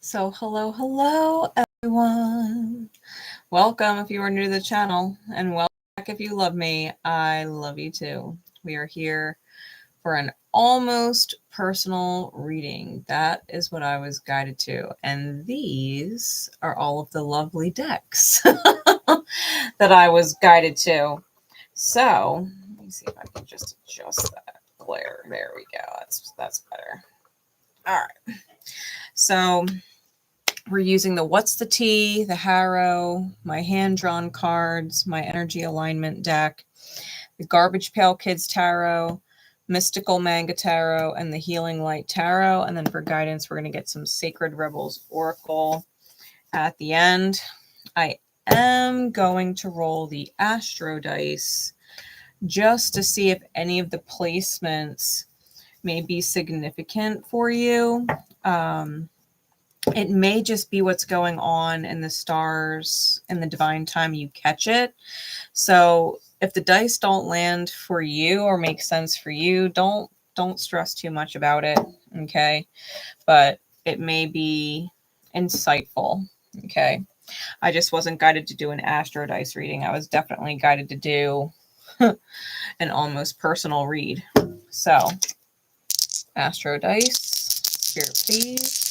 So hello everyone. Welcome if you are new to the channel, and welcome back if you love me. I love you too. We are here for an almost personal reading. That is what I was guided to. And these are all of the lovely decks that I was guided to. So let me see if I can just adjust that glare. There we go. That's better. All right. So we're using the What's the Tea, the Harrow, my hand-drawn cards, my energy alignment deck, the Garbage Pail Kids Tarot, Mystical Manga Tarot, and the Healing Light Tarot. And then for guidance, we're going to get some Sacred Rebels Oracle at the end. I am going to roll the Astro Dice just to see if any of the placements may be significant for you. It may just be what's going on in the stars in the divine time you catch it. So if the dice don't land for you or make sense for you, don't stress too much about it, okay? But it may be insightful, okay? I just wasn't guided to do an Astro Dice reading. I was definitely guided to do an almost personal read. So, Astro Dice, Spirit please.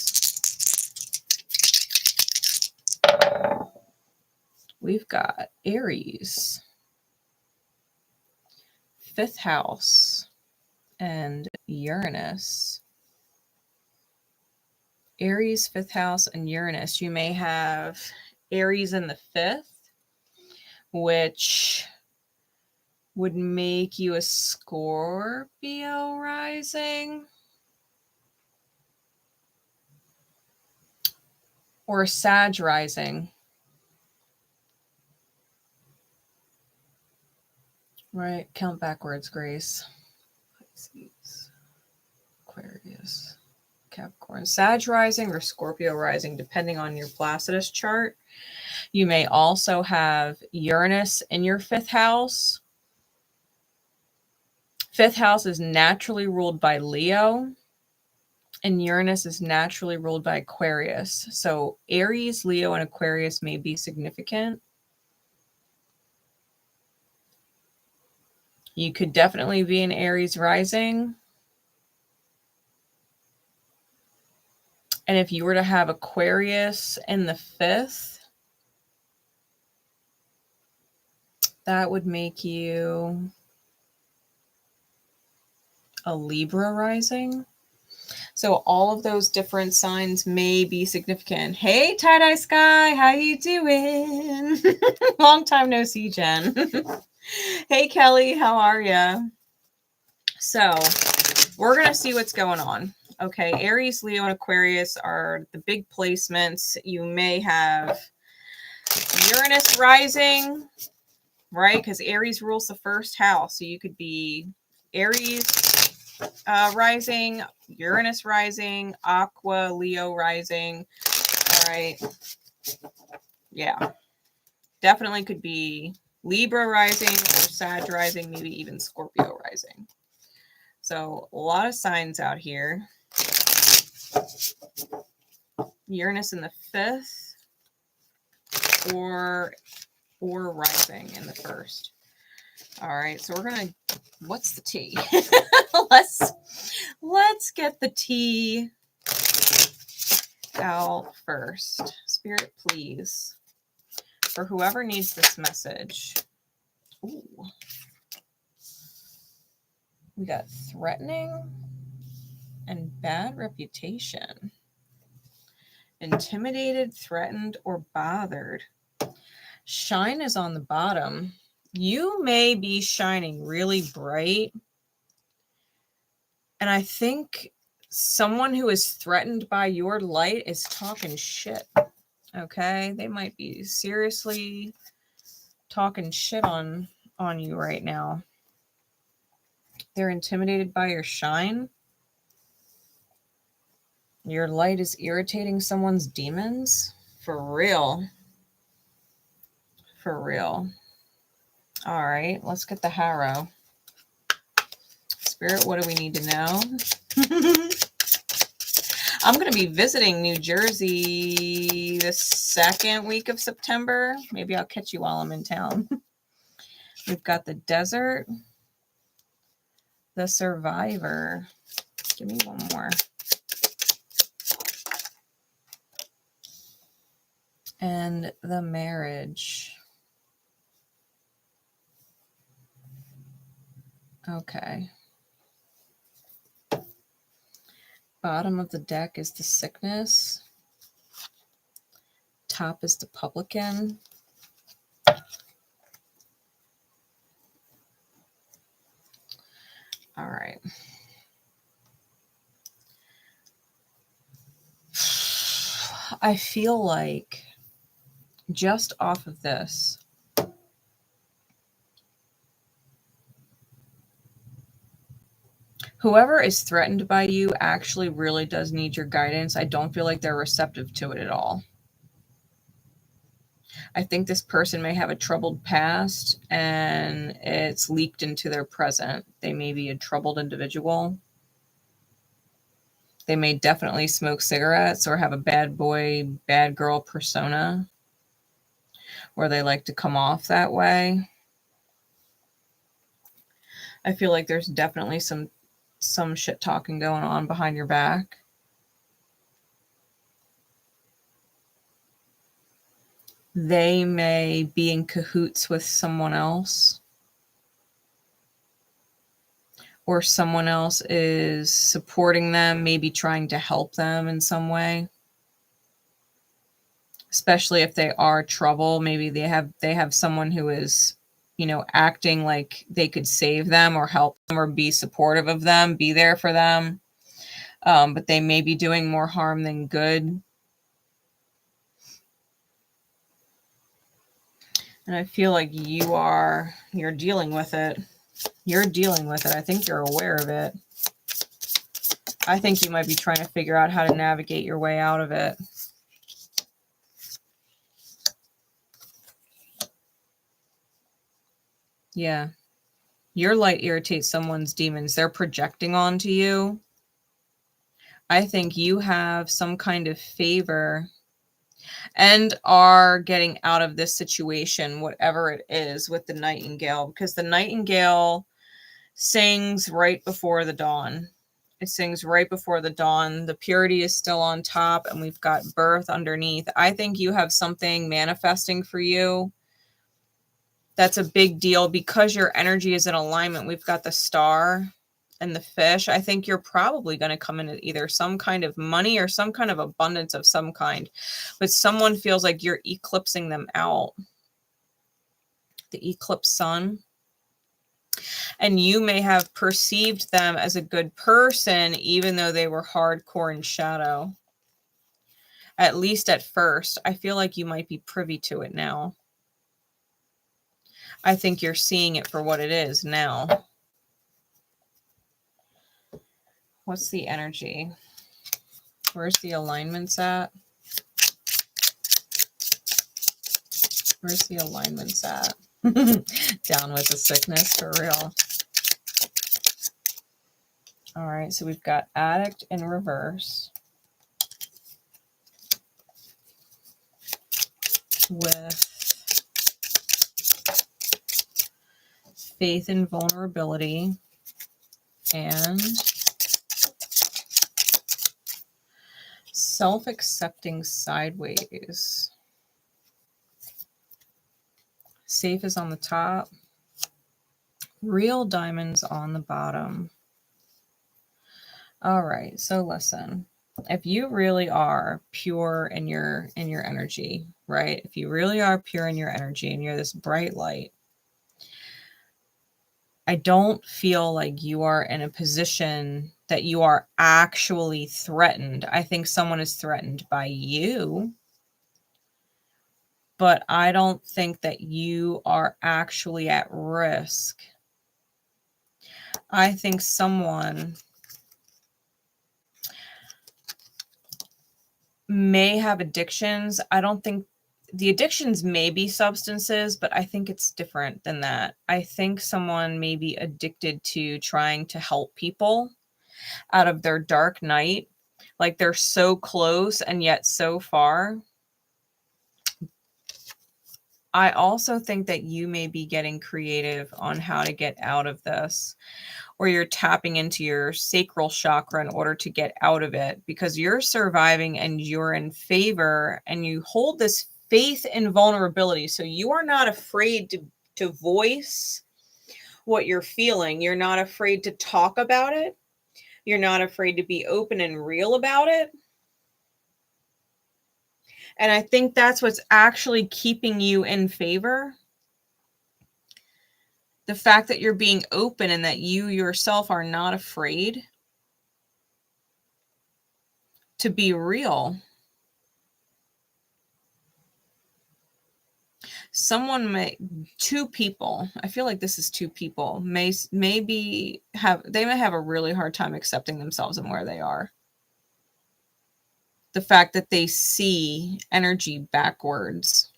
We've got Aries, 5th house, and Uranus. Aries, 5th house, and Uranus. You may have Aries in the 5th, which would make you a Scorpio rising or a Sag rising. Right, count backwards, Grace. Pisces, Aquarius, Capricorn, Sag rising or Scorpio rising, depending on your Placidus chart. You may also have Uranus in your 5th house. 5th house is naturally ruled by Leo, and Uranus is naturally ruled by Aquarius. So Aries, Leo, and Aquarius may be significant. You could definitely be an Aries rising. And if you were to have Aquarius in the 5th, that would make you a Libra rising. So all of those different signs may be significant. Hey, Tie-Dye Sky, how you doing? Long time no see, Jen. Hey, Kelly, how are you? So we're going to see what's going on. Okay, Aries, Leo, and Aquarius are the big placements. You may have Uranus rising, right? Because Aries rules the 1st house. So you could be Aries rising, Uranus rising, Aqua, Leo rising. All right. Yeah. Definitely could be Libra rising or Sag rising, maybe even Scorpio rising. So a lot of signs out here. Uranus in the 5th or rising in the 1st. All right, so we're gonna, what's the tea? let's get the tea out first. Spirit, please, for whoever needs this message. Ooh. We got threatening and bad reputation. Intimidated, threatened, or bothered. Shine is on the bottom. You may be shining really bright. And I think someone who is threatened by your light is talking shit. Okay? They might be seriously talking shit on you right now. They're intimidated by your shine. Your light is irritating someone's demons. For real. For real. All right, let's get the Harrow. Spirit, what do we need to know? I'm going to be visiting New Jersey the second week of September. Maybe I'll catch you while I'm in town. We've got the desert, the survivor. Give me one more. And the marriage. Okay. Bottom of the deck is the sickness. Top is the publican. All right. I feel like just off of this, whoever is threatened by you actually really does need your guidance. I don't feel like they're receptive to it at all. I think this person may have a troubled past and it's leaked into their present. They may be a troubled individual. They may definitely smoke cigarettes or have a bad boy, bad girl persona where they like to come off that way. I feel like there's definitely some shit talking going on behind your back. They may be in cahoots with someone else, or someone else is supporting them, maybe trying to help them in some way. Especially if they are trouble, maybe they have someone who is, you know, acting like they could save them or help them or be supportive of them, be there for them. But they may be doing more harm than good. And I feel like you're dealing with it. You're dealing with it. I think you're aware of it. I think you might be trying to figure out how to navigate your way out of it. Yeah. Your light irritates someone's demons. They're projecting onto you. I think you have some kind of favor and are getting out of this situation, whatever it is, with the nightingale, because the nightingale sings right before the dawn. It sings right before the dawn. The purity is still on top, and we've got birth underneath. I think you have something manifesting for you. That's a big deal because your energy is in alignment. We've got the star and the fish. I think you're probably going to come in at either some kind of money or some kind of abundance of some kind. But someone feels like you're eclipsing them out. The eclipse sun. And you may have perceived them as a good person, even though they were hardcore in shadow. At least at first. I feel like you might be privy to it now. I think you're seeing it for what it is now. What's the energy? Where's the alignments at? Where's the alignments at? Down with the sickness, for real. All right, so we've got addict in reverse with faith and vulnerability and self-accepting sideways. Safe is on the top. Real diamonds on the bottom. All right, so listen. If you really are pure in your energy, right? If you really are pure in your energy and you're this bright light, I don't feel like you are in a position that you are actually threatened. I think someone is threatened by you, but I don't think that you are actually at risk. I think someone may have addictions. I don't think the addictions may be substances, but I think it's different than that. I think someone may be addicted to trying to help people out of their dark night. Like they're so close and yet so far. I also think that you may be getting creative on how to get out of this, or you're tapping into your sacral chakra in order to get out of it, because you're surviving and you're in favor and you hold this faith in vulnerability. So you are not afraid to voice what you're feeling. You're not afraid to talk about it. You're not afraid to be open and real about it. And I think that's what's actually keeping you in favor. The fact that you're being open and that you yourself are not afraid to be real. Two people, I feel like this is two people, may have a really hard time accepting themselves and where they are. The fact that they see energy backwards.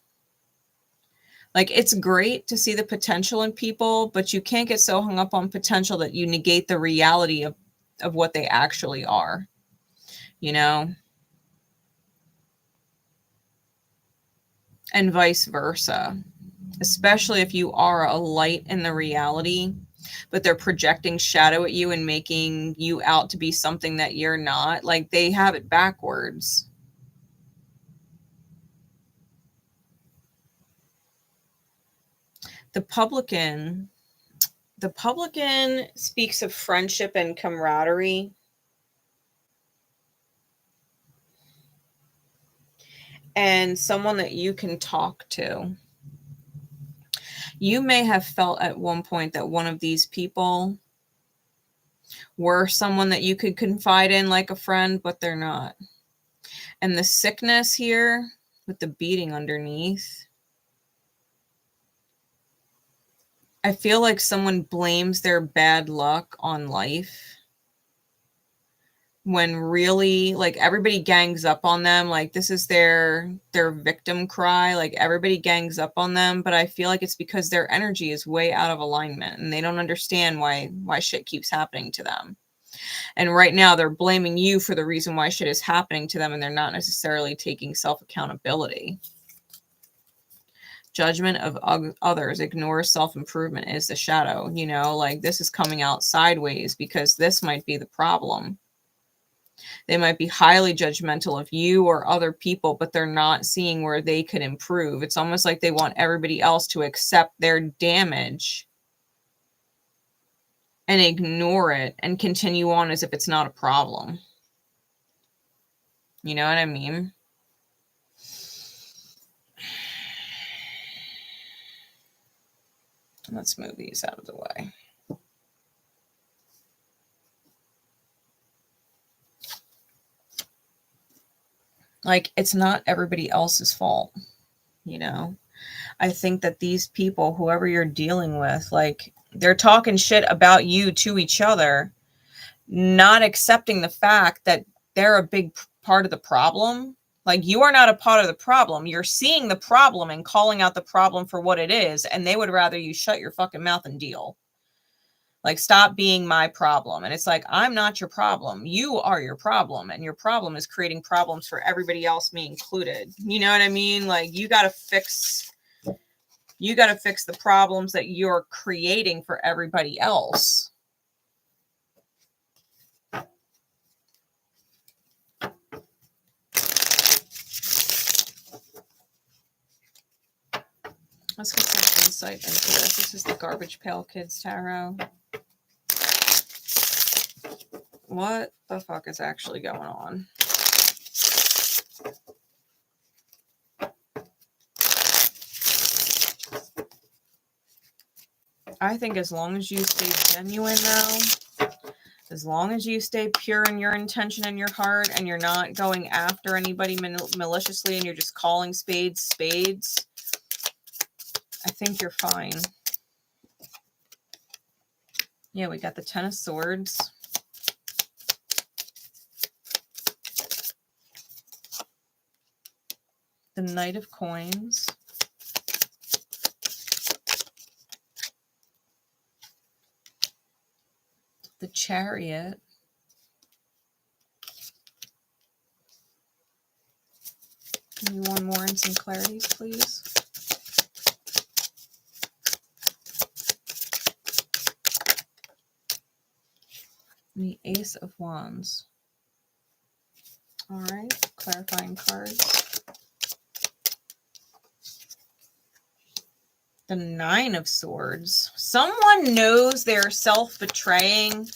Like, it's great to see the potential in people, but you can't get so hung up on potential that you negate the reality of what they actually are, you know? And vice versa. Especially if you are a light in the reality, but they're projecting shadow at you and making you out to be something that you're not. Like, they have it backwards. The publican speaks of friendship and camaraderie. And someone that you can talk to. You may have felt at one point that one of these people were someone that you could confide in like a friend, but they're not. And the sickness here with the beating underneath, I feel like someone blames their bad luck on life, when really, like, everybody gangs up on them. Like, this is their victim cry. Like, everybody gangs up on them, but I feel like it's because their energy is way out of alignment and they don't understand why shit keeps happening to them. And right now they're blaming you for the reason why shit is happening to them, and they're not necessarily taking self-accountability. Judgment of others, ignore self-improvement is the shadow. You know, like, this is coming out sideways because this might be the problem. They might be highly judgmental of you or other people, but they're not seeing where they could improve. It's almost like they want everybody else to accept their damage and ignore it and continue on as if it's not a problem. You know what I mean? Let's move these out of the way. Like, it's not everybody else's fault, you know? I think that these people, whoever you're dealing with, like, they're talking shit about you to each other, not accepting the fact that they're a big part of the problem. Like, you are not a part of the problem. You're seeing the problem and calling out the problem for what it is, and they would rather you shut your fucking mouth and deal. Like, stop being my problem. And it's like, I'm not your problem. You are your problem. And your problem is creating problems for everybody else, me included. You know what I mean? Like, you got to fix the problems that you're creating for everybody else. Let's get some insight into this. This is the Garbage Pail Kids Tarot. What the fuck is actually going on? I think as long as you stay genuine, though, as long as you stay pure in your intention and your heart, and you're not going after anybody maliciously, and you're just calling spades spades, I think you're fine. Yeah, we got the Ten of Swords. The Knight of Coins. The Chariot. Give me one more and some clarities, please. The Ace of Wands. All right, clarifying cards. The Nine of Swords. Someone knows they're self-betraying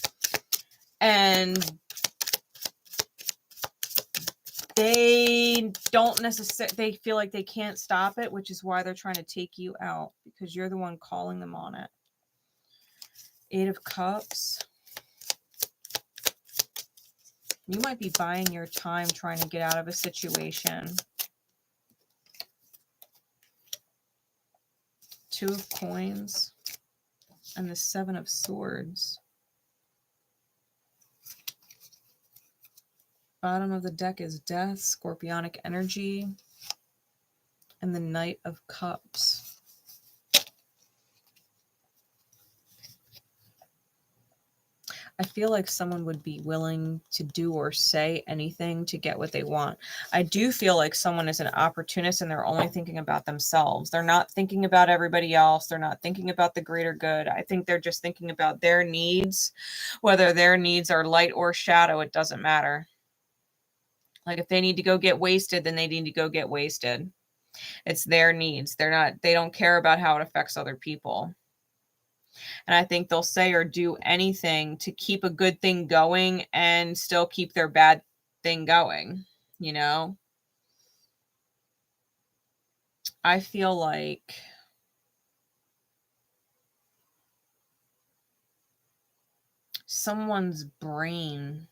and they don't necessarily, they feel like they can't stop it, which is why they're trying to take you out because you're the one calling them on it. Eight of Cups. You might be buying your time trying to get out of a situation. Two of Coins and the Seven of Swords. Bottom of the deck is Death, Scorpionic energy, and the Knight of Cups. I feel like someone would be willing to do or say anything to get what they want. I do feel like someone is an opportunist and they're only thinking about themselves. They're not thinking about everybody else. They're not thinking about the greater good. I think they're just thinking about their needs. Whether their needs are light or shadow, it doesn't matter. Like if they need to go get wasted, then they need to go get wasted. It's their needs. They don't care about how it affects other people. And I think they'll say or do anything to keep a good thing going and still keep their bad thing going, you know? I feel like someone's brain,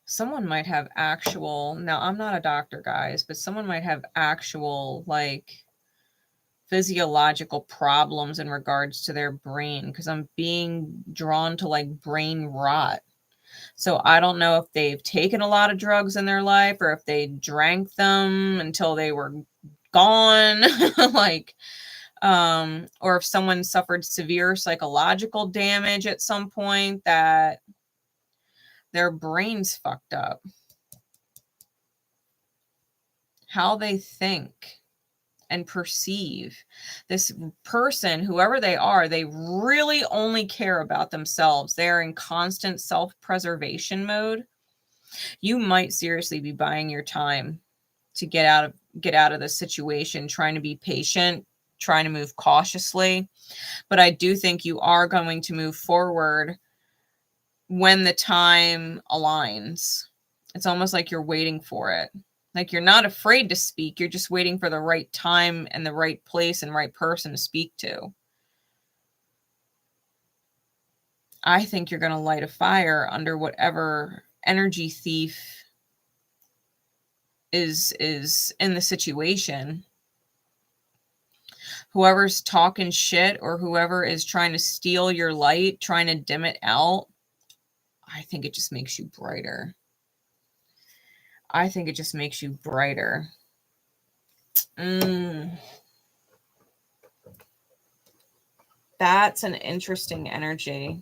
someone might have actual, now I'm not a doctor, guys, but someone might have actual, like, physiological problems in regards to their brain because I'm being drawn to like brain rot. So I don't know if they've taken a lot of drugs in their life or if they drank them until they were gone, like, or if someone suffered severe psychological damage at some point that their brain's fucked up. How they think and perceive. This person, whoever they are, they really only care about themselves. They're in constant self-preservation mode. You might seriously be buying your time to get out of the situation, trying to be patient, trying to move cautiously. But I do think you are going to move forward when the time aligns. It's almost like you're waiting for it. Like you're not afraid to speak. You're just waiting for the right time and the right place and right person to speak to. I think you're going to light a fire under whatever energy thief is in the situation. Whoever's talking shit or whoever is trying to steal your light, trying to dim it out, I think it just makes you brighter. I think it just makes you brighter. That's an interesting energy.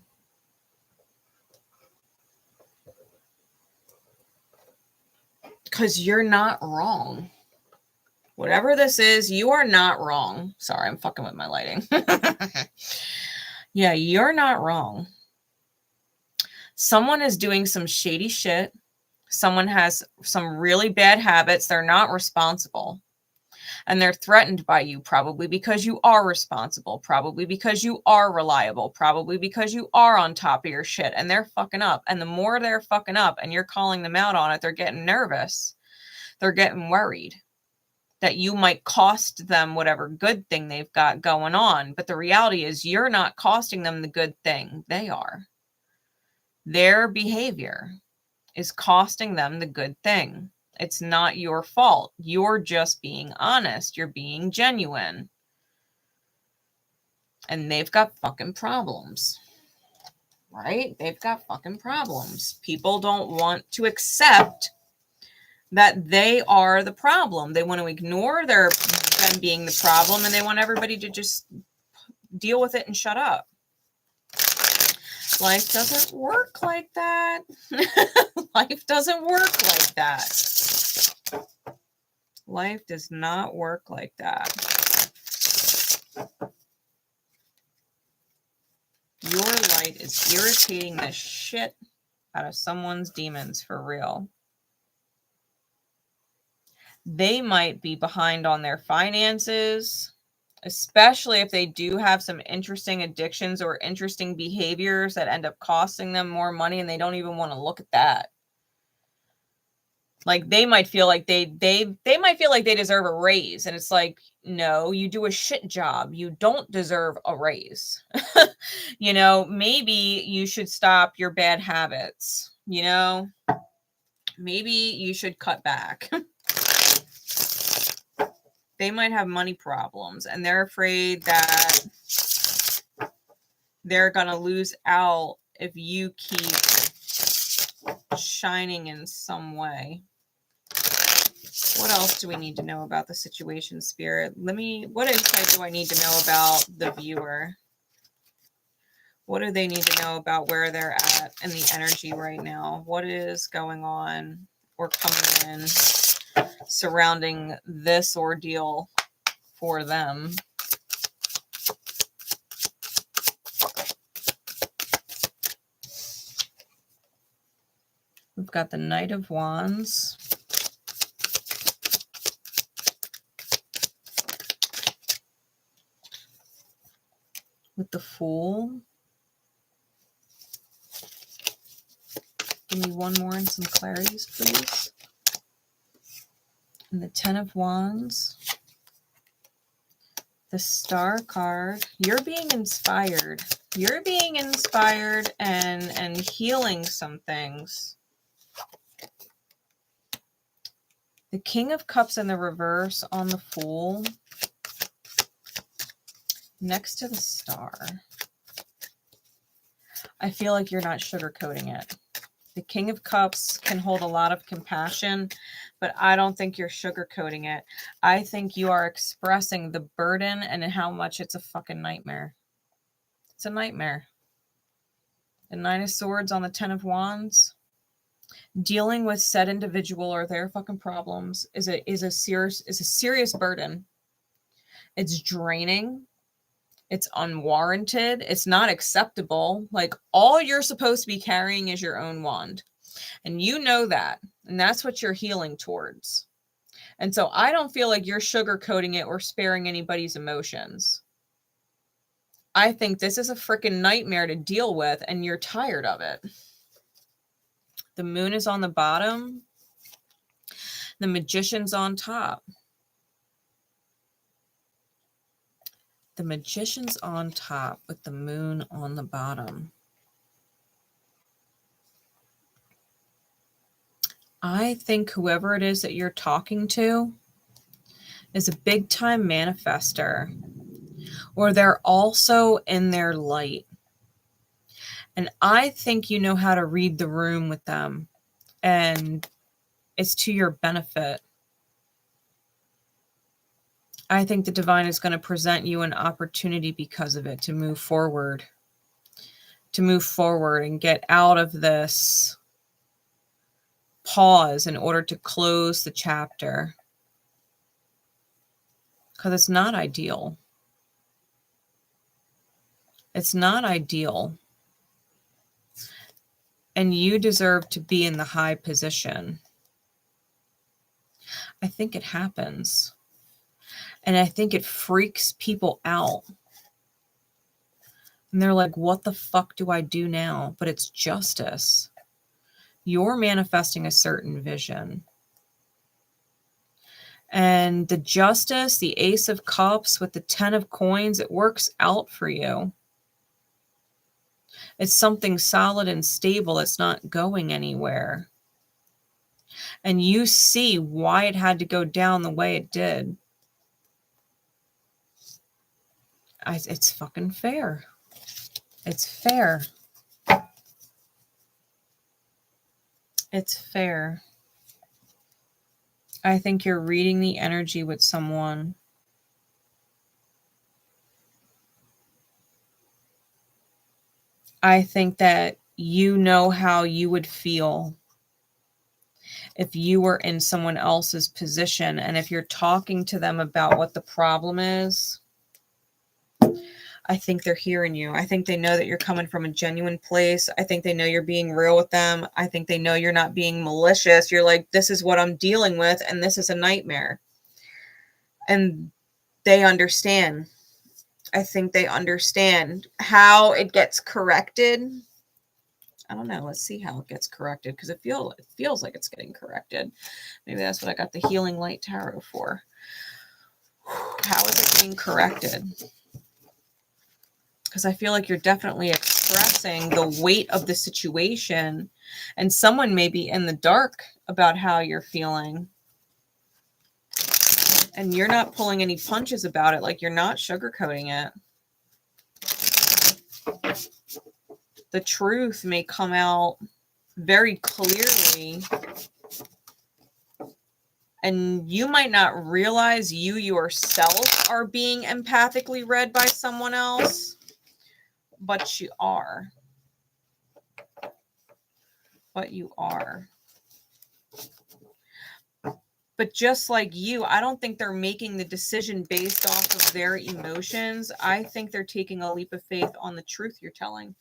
Because you're not wrong. Whatever this is, you are not wrong. Sorry, I'm fucking with my lighting. Yeah, you're not wrong. Someone is doing some shady shit. Someone has some really bad habits. They're not responsible. And they're threatened by you, probably because you are responsible, probably because you are reliable, probably because you are on top of your shit, and they're fucking up. And the more they're fucking up and you're calling them out on it, they're getting nervous. They're getting worried that you might cost them whatever good thing they've got going on. But the reality is you're not costing them the good thing. They are. Their behavior is costing them the good thing. It's not your fault. You're just being honest. You're being genuine. And they've got fucking problems. Right? They've got fucking problems. People don't want to accept that they are the problem. They want to ignore them being the problem, and they want everybody to just deal with it and shut up. Life doesn't work like that. Life doesn't work like that. Life does not work like that. Your light is irritating the shit out of someone's demons for real. They might be behind on their finances, especially if they do have some interesting addictions or interesting behaviors that end up costing them more money and they don't even want to look at that. Like they might feel like they might feel like they deserve a raise, and it's like, no, you do a shit job. You don't deserve a raise. You know, maybe you should stop your bad habits. You know, maybe you should cut back. They might have money problems and they're afraid that they're going to lose out if you keep shining in some way. What else do we need to know about the situation, Spirit? What insight do I need to know about the viewer? What do they need to know about where they're at in the energy right now? What is going on or coming in surrounding this ordeal for them? We've got the Knight of Wands. With the Fool. Give me one more and some clarities, please. And the Ten of Wands. The Star card. You're being inspired. You're being inspired and healing some things. The King of Cups in the reverse on the Fool. Next to the Star. I feel like you're not sugarcoating it. The King of Cups can hold a lot of compassion, but I don't think you're sugarcoating it. I think you are expressing the burden and how much it's a fucking nightmare. It's a nightmare. The Nine of Swords on the Ten of Wands. Dealing with said individual or their fucking problems is a serious burden. It's draining. It's unwarranted. It's not acceptable. Like, all you're supposed to be carrying is your own wand. And you know that. And that's what you're healing towards. And so I don't feel like you're sugarcoating it or sparing anybody's emotions. I think this is a freaking nightmare to deal with, and you're tired of it. The Moon is on the bottom. The Magician's on top. The Magician's on top with the Moon on the bottom. I think whoever it is that you're talking to is a big time manifester, or they're also in their light. And I think you know how to read the room with them, and it's to your benefit. I think the divine is going to present you an opportunity because of it to move forward and get out of this pause in order to close the chapter. Because it's not ideal. It's not ideal. And you deserve to be in the high position. I think it happens. And I think it freaks people out. And they're like, what the fuck do I do now? But it's justice. You're manifesting a certain vision. And the justice, the Ace of Cups with the 10 of Coins, it works out for you. It's something solid and stable. It's not going anywhere. And you see why it had to go down the way it did. It's fucking fair. It's fair. It's fair. I think you're reading the energy with someone. I think that you know how you would feel if you were in someone else's position, and if you're talking to them about what the problem is, I think they're hearing you. I think they know that you're coming from a genuine place. I think they know you're being real with them. I think they know you're not being malicious. You're like, this is what I'm dealing with, and this is a nightmare. And they understand. I think they understand how it gets corrected. I don't know. Let's see how it gets corrected, because it feels like it's getting corrected. Maybe that's what I got the Healing Light Tarot for. How is it being corrected? Because I feel like you're definitely expressing the weight of the situation, and someone may be in the dark about how you're feeling. And you're not pulling any punches about it. Like, you're not sugarcoating it. The truth may come out very clearly, and you might not realize you yourself are being empathically read by someone else, but you are. But you are. But just like you, I don't think they're making the decision based off of their emotions. I think they're taking a leap of faith on the truth you're telling.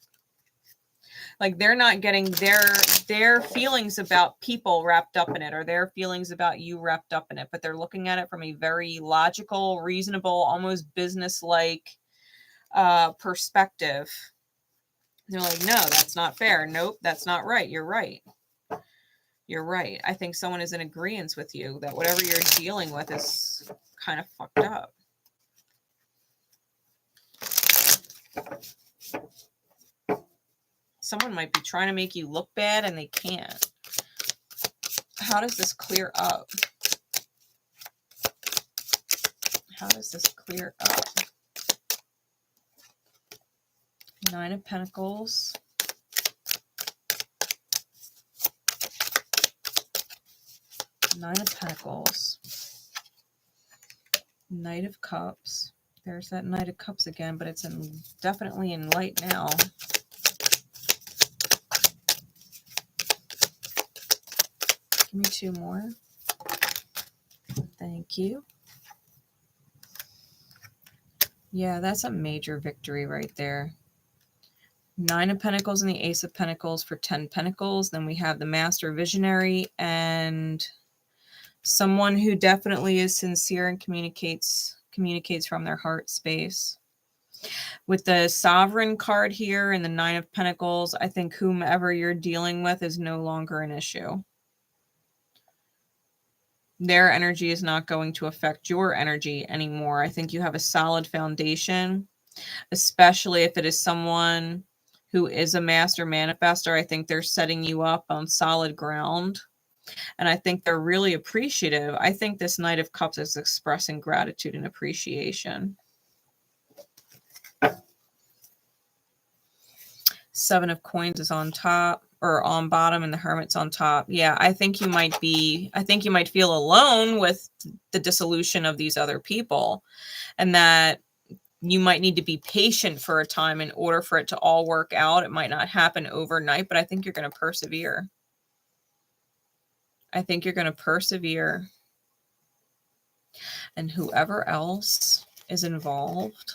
Like, they're not getting their feelings about people wrapped up in it, or their feelings about you wrapped up in it, but they're looking at it from a very logical, reasonable, almost business-like perspective. They're like, no, that's not fair. Nope, that's not right. You're right. You're right. I think someone is in agreement with you that whatever you're dealing with is kind of fucked up. Someone might be trying to make you look bad and they can't. How does this clear up? How does this clear up? Nine of Pentacles. Nine of Pentacles. Knight of Cups. There's that Knight of Cups again, but it's definitely in light now. Give me two more. Thank you. Yeah, that's a major victory right there. Nine of Pentacles and the Ace of Pentacles for 10 Pentacles. Then we have the Master Visionary and someone who definitely is sincere and communicates from their heart space. With the Sovereign card here and the Nine of Pentacles, I think whomever you're dealing with is no longer an issue. Their energy is not going to affect your energy anymore. I think you have a solid foundation, especially if it is someone who is a master manifestor. I think they're setting you up on solid ground. And I think they're really appreciative. I think this Knight of Cups is expressing gratitude and appreciation. Seven of Coins is on top, or on bottom, and the Hermit's on top. Yeah, I think you might feel alone with the dissolution of these other people, and that you might need to be patient for a time in order for it to all work out. It might not happen overnight, but I think you're going to persevere. I think you're going to persevere. And whoever else is involved,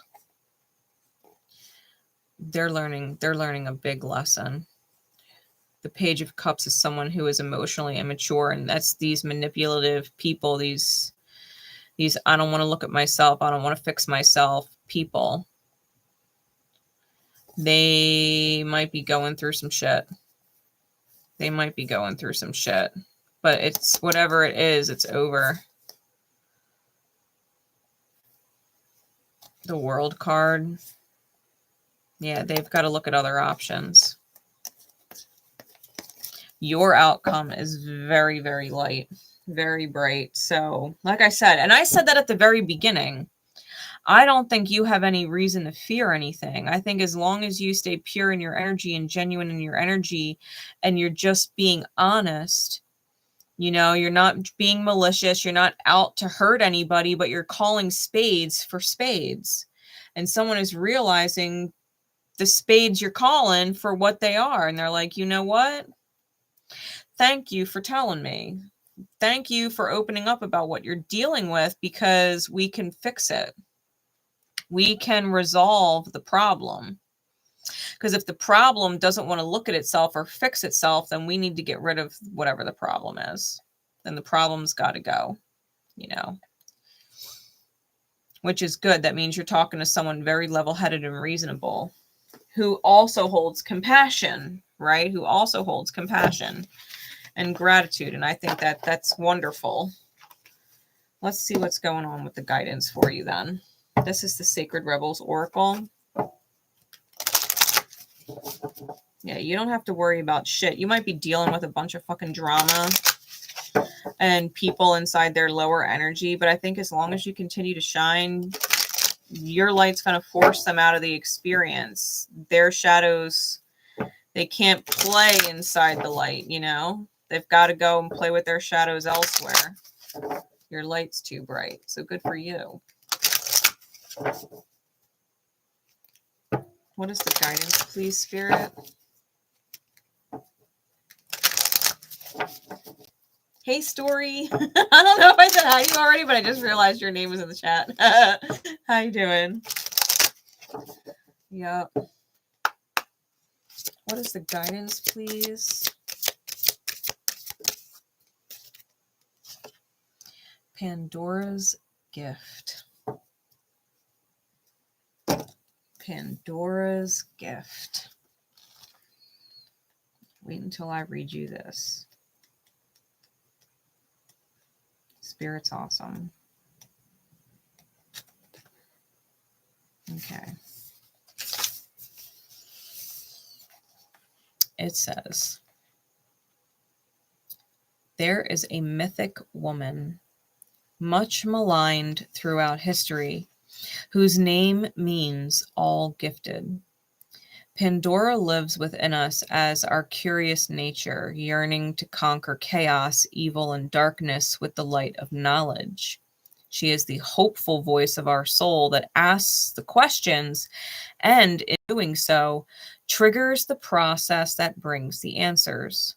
they're learning a big lesson. The Page of Cups is someone who is emotionally immature, and that's these manipulative people, these I don't want to look at myself, I don't want to fix myself people. They might be going through some shit. They might be going through some shit. But it's whatever it is, it's over. The World card. Yeah, they've got to look at other options. Your outcome is very, very light, very bright. So, like I said, and I said that at the very beginning, I don't think you have any reason to fear anything. I think as long as you stay pure in your energy and genuine in your energy, and you're just being honest, you know, you're not being malicious, you're not out to hurt anybody, but you're calling spades for spades. And someone is realizing the spades you're calling for what they are. And they're like, you know what? Thank you for telling me. Thank you for opening up about what you're dealing with, because we can fix it. We can resolve the problem. Because if the problem doesn't want to look at itself or fix itself, then we need to get rid of whatever the problem is. Then the problem's got to go, you know, which is good. That means you're talking to someone very level-headed and reasonable, who also holds compassion, right? Who also holds compassion and gratitude. And I think that that's wonderful. Let's see what's going on with the guidance for you then. This is the Sacred Rebels Oracle. Yeah, you don't have to worry about shit. You might be dealing with a bunch of fucking drama and people inside their lower energy, but I think as long as you continue to shine, your light's going to force them out of the experience. Their shadows, they can't play inside the light, you know? They've got to go and play with their shadows elsewhere. Your light's too bright, so good for you. What is the guidance, please, Spirit? Hey, Story. I don't know if I said hi to you already, but I just realized your name was in the chat. How you doing? Yep. What is the guidance, please? Pandora's gift. Pandora's gift. Wait until I read you this. Spirit's awesome. Okay. It says, there is a mythic woman, much maligned throughout history, whose name means all gifted. Pandora lives within us as our curious nature, yearning to conquer chaos, evil, and darkness with the light of knowledge. She is the hopeful voice of our soul that asks the questions, and in doing so, triggers the process that brings the answers.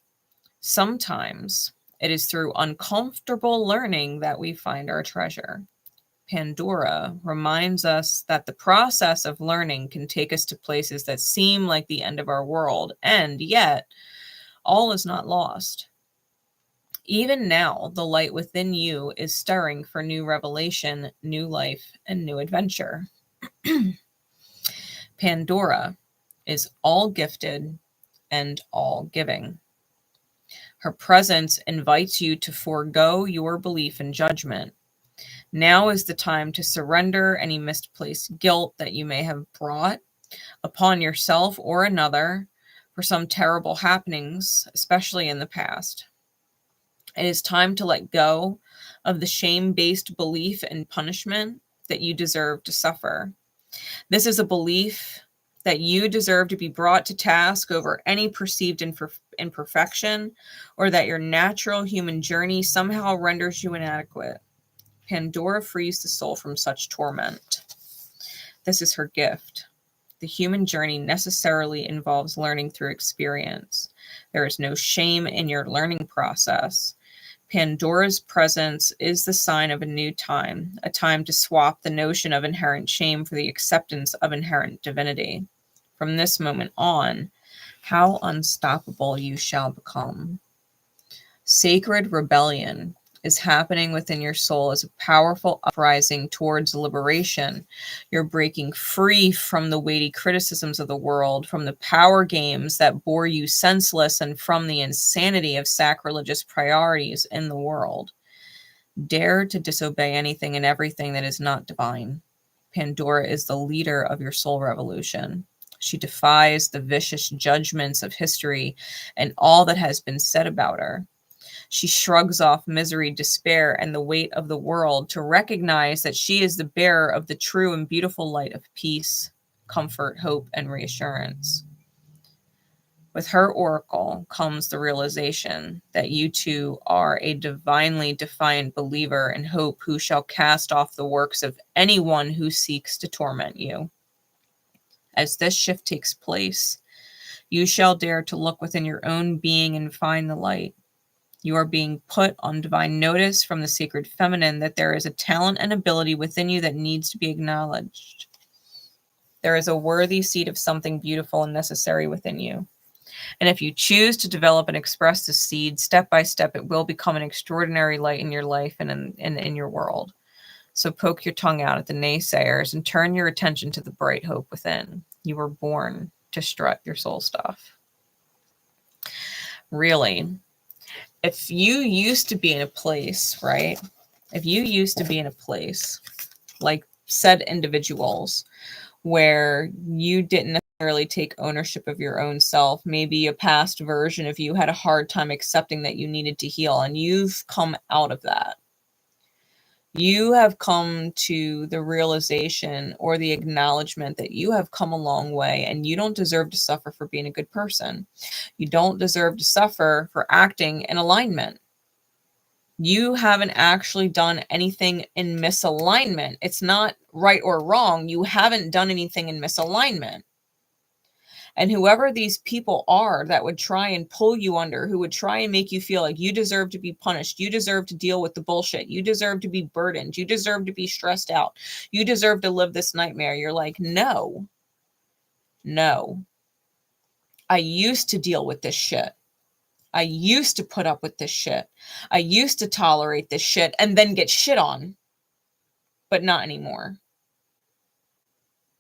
Sometimes it is through uncomfortable learning that we find our treasure. Pandora reminds us that the process of learning can take us to places that seem like the end of our world, and yet all is not lost. Even now, the light within you is stirring for new revelation, new life, and new adventure. Pandora is all gifted and all giving. Her presence invites you to forego your belief and judgment. Now is the time to surrender any misplaced guilt that you may have brought upon yourself or another for some terrible happenings, especially in the past. It is time to let go of the shame-based belief and punishment that you deserve to suffer. This is a belief that you deserve to be brought to task over any perceived imperfection, or that your natural human journey somehow renders you inadequate. Pandora frees the soul from such torment. This is her gift. The human journey necessarily involves learning through experience. There is no shame in your learning process. Pandora's presence is the sign of a new time, a time to swap the notion of inherent shame for the acceptance of inherent divinity. From this moment on, how unstoppable you shall become. Sacred rebellion is happening within your soul as a powerful uprising towards liberation. You're breaking free from the weighty criticisms of the world, from the power games that bore you senseless, and from the insanity of sacrilegious priorities in the world. Dare to disobey anything and everything that is not divine. Pandora is the leader of your soul revolution. She defies the vicious judgments of history and all that has been said about her. She shrugs off misery, despair, and the weight of the world to recognize that she is the bearer of the true and beautiful light of peace, comfort, hope, and reassurance. With her oracle comes the realization that you too are a divinely defiant believer and hope who shall cast off the works of anyone who seeks to torment you. As this shift takes place, you shall dare to look within your own being and find the light. You are being put on divine notice from the sacred feminine that there is a talent and ability within you that needs to be acknowledged. There is a worthy seed of something beautiful and necessary within you. And if you choose to develop and express the seed, step by step, it will become an extraordinary light in your life and in your world. So poke your tongue out at the naysayers and turn your attention to the bright hope within. You were born to strut your soul stuff. Really, if you used to be in a place, right? If you used to be in a place like said individuals where you didn't necessarily take ownership of your own self, maybe a past version of you had a hard time accepting that you needed to heal, and you've come out of that. You have come to the realization or the acknowledgement that you have come a long way and you don't deserve to suffer for being a good person. You don't deserve to suffer for acting in alignment. You haven't actually done anything in misalignment. It's not right or wrong. You haven't done anything in misalignment. And whoever these people are that would try and pull you under, who would try and make you feel like you deserve to be punished, you deserve to deal with the bullshit, you deserve to be burdened, you deserve to be stressed out, you deserve to live this nightmare. You're like, no. I used to deal with this shit. I used to put up with this shit. I used to tolerate this shit and then get shit on. But not anymore.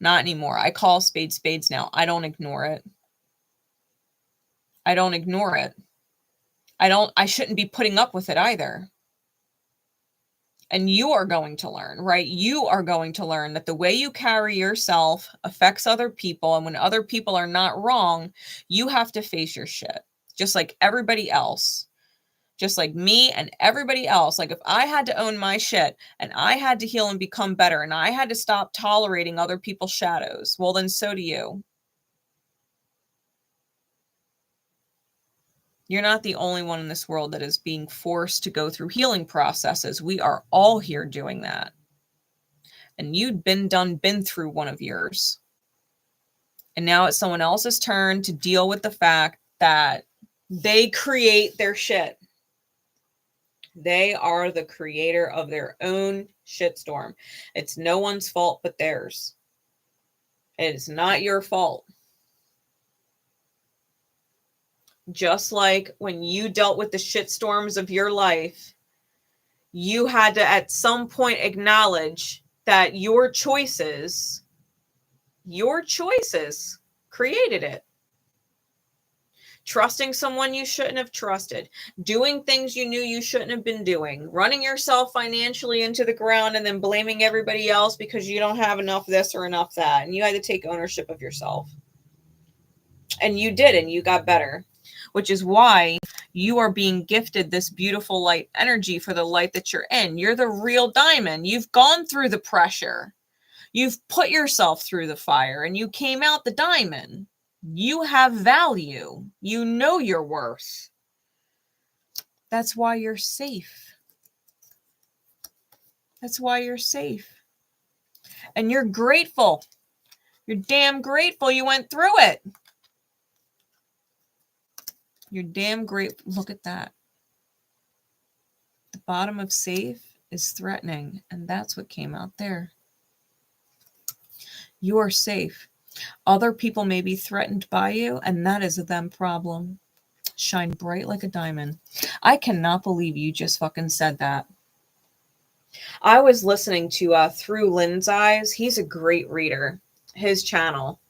Not anymore. I call spades spades now. I don't ignore it. I don't ignore it. I shouldn't be putting up with it either. And you are going to learn, right? You are going to learn that the way you carry yourself affects other people. And when other people are not wrong, you have to face your shit. Just like everybody else. Just like me and everybody else. Like if I had to own my shit and I had to heal and become better and I had to stop tolerating other people's shadows, well, then so do you. You're not the only one in this world that is being forced to go through healing processes. We are all here doing that. And you'd been through one of yours. And now it's someone else's turn to deal with the fact that they create their shit. They are the creator of their own shitstorm. It's no one's fault but theirs. It is not your fault. Just like when you dealt with the shitstorms of your life, you had to at some point acknowledge that your choices created it. Trusting someone you shouldn't have trusted, doing things you knew you shouldn't have been doing, running yourself financially into the ground and then blaming everybody else because you don't have enough this or enough that. And you had to take ownership of yourself. And you did, and you got better, which is why you are being gifted this beautiful light energy for the light that you're in. You're the real diamond. You've gone through the pressure. You've put yourself through the fire and you came out the diamond. You have value. You know your worth. That's why you're safe. That's why you're safe. And you're grateful. You're damn grateful you went through it. You're damn grateful. Look at that. The bottom of safe is threatening, and that's what came out there. You are safe. Other people may be threatened by you, and that is a them problem. Shine bright like a diamond. I cannot believe you just fucking said that. I was listening to Through Lynn's Eyes. He's a great reader. His channel.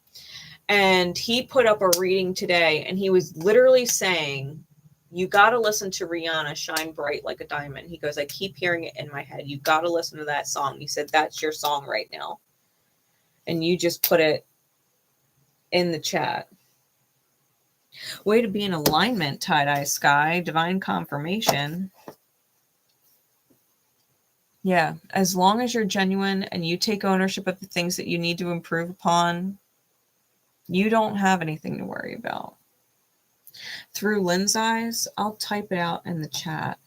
And he put up a reading today, and he was literally saying, you got to listen to Rihanna, Shine Bright Like a Diamond. He goes, I keep hearing it in my head. You got to listen to that song. He said, that's your song right now. And you just put it in the chat. Way to be in alignment, Tie-Dye Sky. Divine confirmation. Yeah, as long as you're genuine and you take ownership of the things that you need to improve upon, you don't have anything to worry about. Through Lynn's Eyes, I'll type it out in the chat.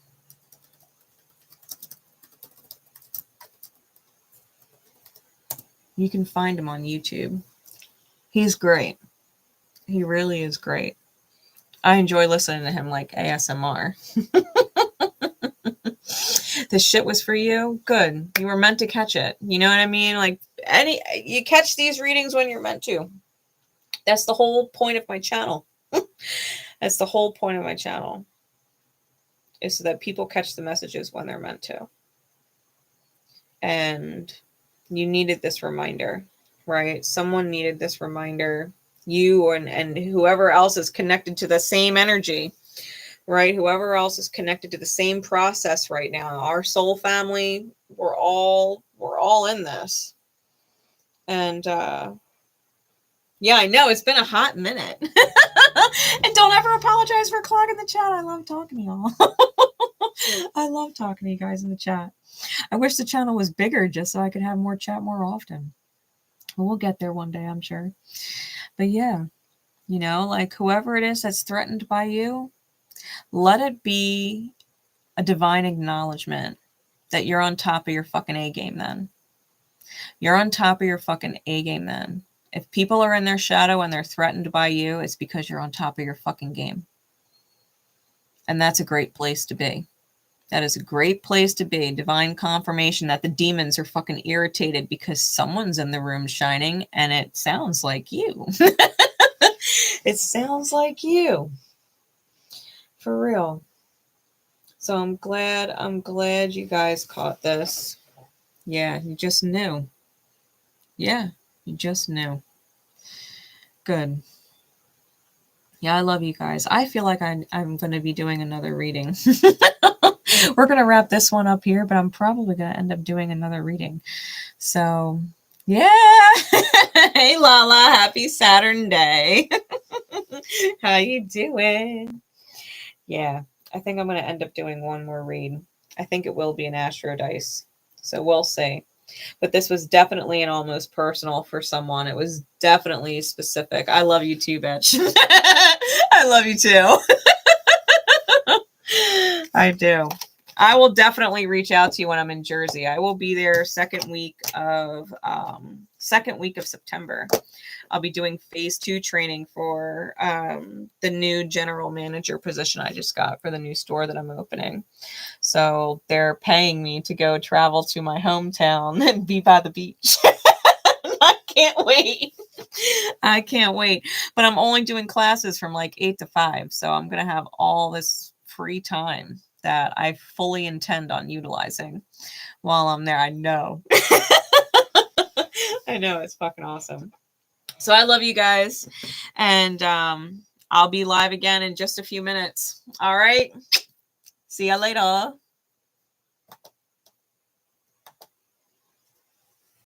You can find him on YouTube. He's great. He really is great. I enjoy listening to him like ASMR. This shit was for you. Good. You were meant to catch it. You know what I mean? Like you catch these readings when you're meant to. That's the whole point of my channel. That's the whole point of my channel. Is so that people catch the messages when they're meant to. And you needed this reminder, right? Someone needed this reminder. You and whoever else is connected to the same energy, right? Whoever else is connected to the same process right now. Our soul family, we're all in this. And yeah, I know it's been a hot minute. And don't ever apologize for clogging the chat. I love talking to y'all. I love talking to you guys in the chat. I wish the channel was bigger just so I could have more chat more often. But we'll get there one day, I'm sure. But yeah, you know, like whoever it is that's threatened by you, let it be a divine acknowledgement that you're on top of your fucking A game then. You're on top of your fucking A game then. If people are in their shadow and they're threatened by you, it's because you're on top of your fucking game. And that's a great place to be. That is a great place to be. Divine confirmation that the demons are fucking irritated because someone's in the room shining and it sounds like you. It sounds like you. For real. So I'm glad you guys caught this. Yeah, you just knew. Yeah, you just knew. Good. Yeah, I love you guys. I feel like I'm going to be doing another reading. We're going to wrap this one up here, but I'm probably going to end up doing another reading. So, yeah. Hey, Lala. Happy Saturn day. How you doing? Yeah, I think I'm going to end up doing one more read. I think it will be an astro dice. So we'll see. But this was definitely an almost personal for someone. It was definitely specific. I love you too, bitch. I love you too. I do. I will definitely reach out to you when I'm in Jersey. I will be there second week of September. I'll be doing phase 2 training for the new general manager position I just got for the new store that I'm opening. So they're paying me to go travel to my hometown and be by the beach. I can't wait. I can't wait. But I'm only doing classes from like 8 to 5. So I'm going to have all this free time that I fully intend on utilizing while I'm there. I know. I know. It's fucking awesome. So I love you guys. And I'll be live again in just a few minutes. All right. See ya later.